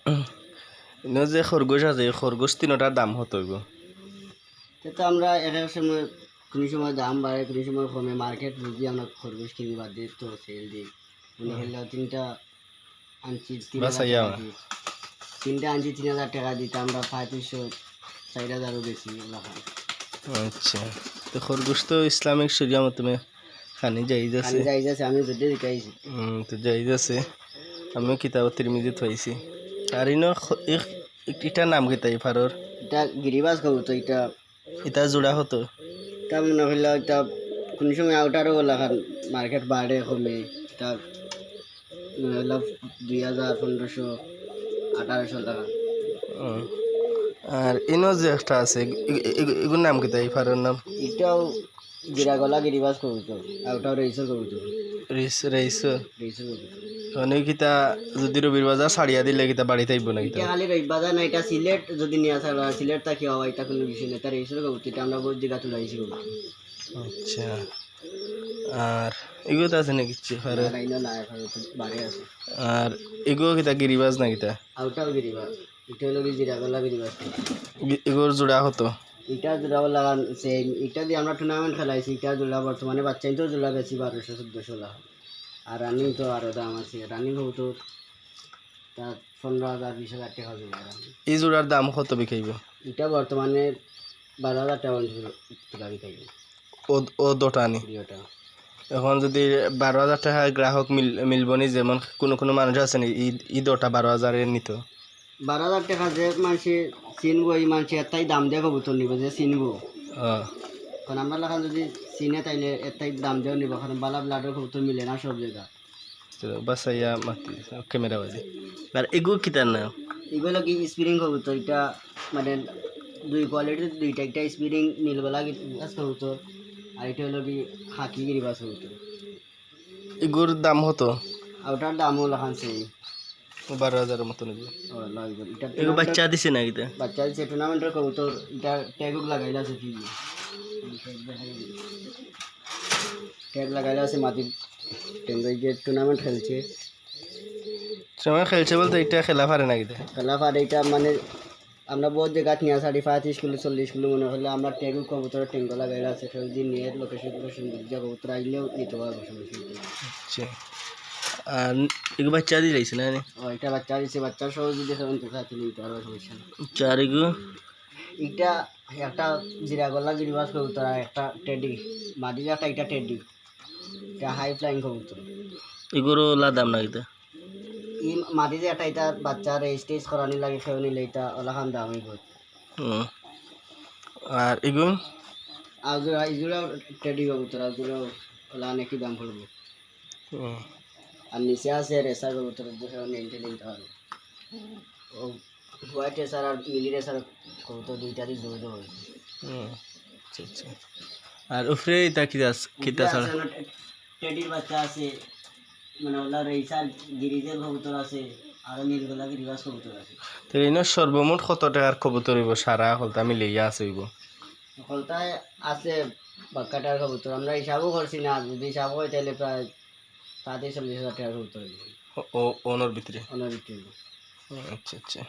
ইনো যে খরগোশ আছে খরগোশ তিনটার দাম কত হইব? তো আমরা এক এক সময় কোনো সময় দাম বাড়ে, কোনো সময় কমে। মার্কেট বুঝি আমরা খরগোশ কিনি বাদ দিয়ে তো সেল দিই। মনে হলে তিনটা আনছি 3,000 বাসাইয়া টাকা দিই। তিনটা আনছি 3,000 টাকা দিতে আমরা 3500 4,000 বেশি রাখাম। আচ্ছা, তো খরগোশ তো ইসলামিক শরিয়া মতে খানি জায়েজ আছে। খানি যাইছে আমি যদি দিকাইছি। তো জায়েজ আছে, আমিও কিতাব তিরমিজিত পাইছি। আর ইনো এটার নাম কিতা ফারর? এটা গিরিবাস খাবো তো এটা। এটা জোড়া হতো? তা মনে হইলে এটা কোনো সময় আউটারও বলা খান মার্কেট বাড়ে কমে। এটা মনে হইলে 2,000 1500 1800 টাকা। আর ইনো যে একটা আছে এগুর নাম কিতা এই ফারর নাম? এটাও গিরাগলা গিরিবাস খাবো তো, আউটার রেইসর খাবো তো। রেইস রেইসর খাবো তো। অনেক কিতা যদি রবির বাজার ছাড়িয়া দিলে কিতা বাড়িতে আইব না কিতা? এটা খালি বাজার না, এটা সিলেট যদি নিয়ে আসা হয়, সিলেট থাকি হওয়া এটা কোনো বিষয় না। তার রেইসর খাবো তো, এটা আমরা বহুত জায়গা তুলাইছি খাবো। আচ্ছা, আর এগুলো তো আছে না কিচ্ছু ফারর? লাইনও না এখন বাড়ে আছে। আর এগুলো কিতা গিরিবাজ না কিতা? আউটাও গিরিবাস, এটা হলো গিরাগলা গিরিবাস। এগুলোর জোড়া হতো? এটা জোড়া লাগান সেম, এটা দিয়ে আমরা টুর্নামেন্ট খেলাইছি। এটা জোড়া বর্তমানে বাচ্চা তো জোড়া বেশি 1200-1400 লাখ। আর রানিং তো আরও দাম আছে। রানিং হবো তো তার 15,000 20,000 টাকা জোড়া রানিং। এই জোড়ার দাম কত বিকাইব? এটা বর্তমানে 12,000 টাকা বিকাইব ও দুটা নি? প্রিয়টা। এখন যদি 12,000 টাকা গ্রাহক মিলব নি, যেমন কোনো কোনো মানুষ আছে নি ই দুটা 12,000 নিত? 12,000 টাকা যে মানুষে চিনবো, এই মানুষে এটাই দাম দিয়ে কবুতর নিব যে চিনবো। কারণ আমরা লাগান যদি চিনে তাইলে এটাই দাম দিয়েও নিব, কারণ বালা ব্লাডের কবুতর মিলে না সব জায়গা। বাসাইয়া মাতি ক্যামেরা বাজি। আর এগুলো কিতার নাম? এগুলো কি স্প্রিং কবুতর। এটা মানে দুই কোয়ালিটির দুইটা, একটা স্প্রিং নীলবেলা গিরিবাস কবুতর, আর এটা হলো কি হাকি গিরিবাস কবুতর। এগুলোর দাম হতো? আর ওটার দামও লাগান সেই 12,000 মতো নিব। এটা এগুলো বাচ্চা দিছে না কিতা? বাচ্চা দিচ্ছে টুর্নামেন্টের কবুতর। এটা ট্যাগ লাগাইলে আছে, কি ট্যাগ লাগাইলে আছে মাটির ট্যাঙ্গই যে টুর্নামেন্ট খেলছে। সময় খেলছে বলতে এটা খেলা পারে না কিতা? খেলা পারে এটা মানে আমরা বহুত জায়গা নিয়ে 35 কিলো 40 কিলো মনে হলে আমরা ট্যাগ কবুতরের ট্যাঙ্গ লাগাইলে আছে। কেউ যদি নিয়ে লোকেশন যে কবুতর আইলেও নিতে পারবো সমস্যা নেই। আচ্ছা, আর এগুলো বাচ্চা দিয়ে যাইছে না? এটা বাচ্চা দিচ্ছে, বাচ্চার সহ যদি খেলেন তো খাইতে নিতে পারবো সমস্যা নেই। চার এগুলো এটা একটা জিরাগলা গিরিবাস কবুতর, আর একটা টেডি মাদি একটা, এটা টেডি। এটা হাই ফ্লাইং কবুতর। এগুলো দাম না কিতা? ই মাদি যে একটা, এটা বাচ্চা রেজিস্ট্রেজ করানি লাগে, খেয়ে নিলে এটা ওলাখান দাম হইব। আর এগুলো আজুরা ইজুরা টেডি কবুতর, আজুরা ওলা অনেকই দাম পড়বো। আর নিচে আছে রেসার কবুতর, দেখে নিতে নিতে পারবো। ও হোয়াইট রেসার আর মিলি রেসার কবুতর দুইটারই জোর জোর হয়েছে। আচ্ছা আচ্ছা। আর উফরে এটা কিতা ছাড়া? টেডির বাচ্চা আছে, মানে ওলা রেসার গিরিজের কবুতর আছে, আর নীলগোলা গিরিবাস কবুতর আছে। তো এই সর্বমোট কত টাকার কবুতর হইব সারা হলতা মিলিয়া আছে হইব? সকলটাই আছে বাক্কাটার কবুতর। আমরা হিসাবও করছি না, যদি হিসাব হয় তাহলে প্রায় 40,000 টাকার কবুতর হইব ও ওনর ভিতরে। অনার ভিতরে। আচ্ছা আচ্ছা।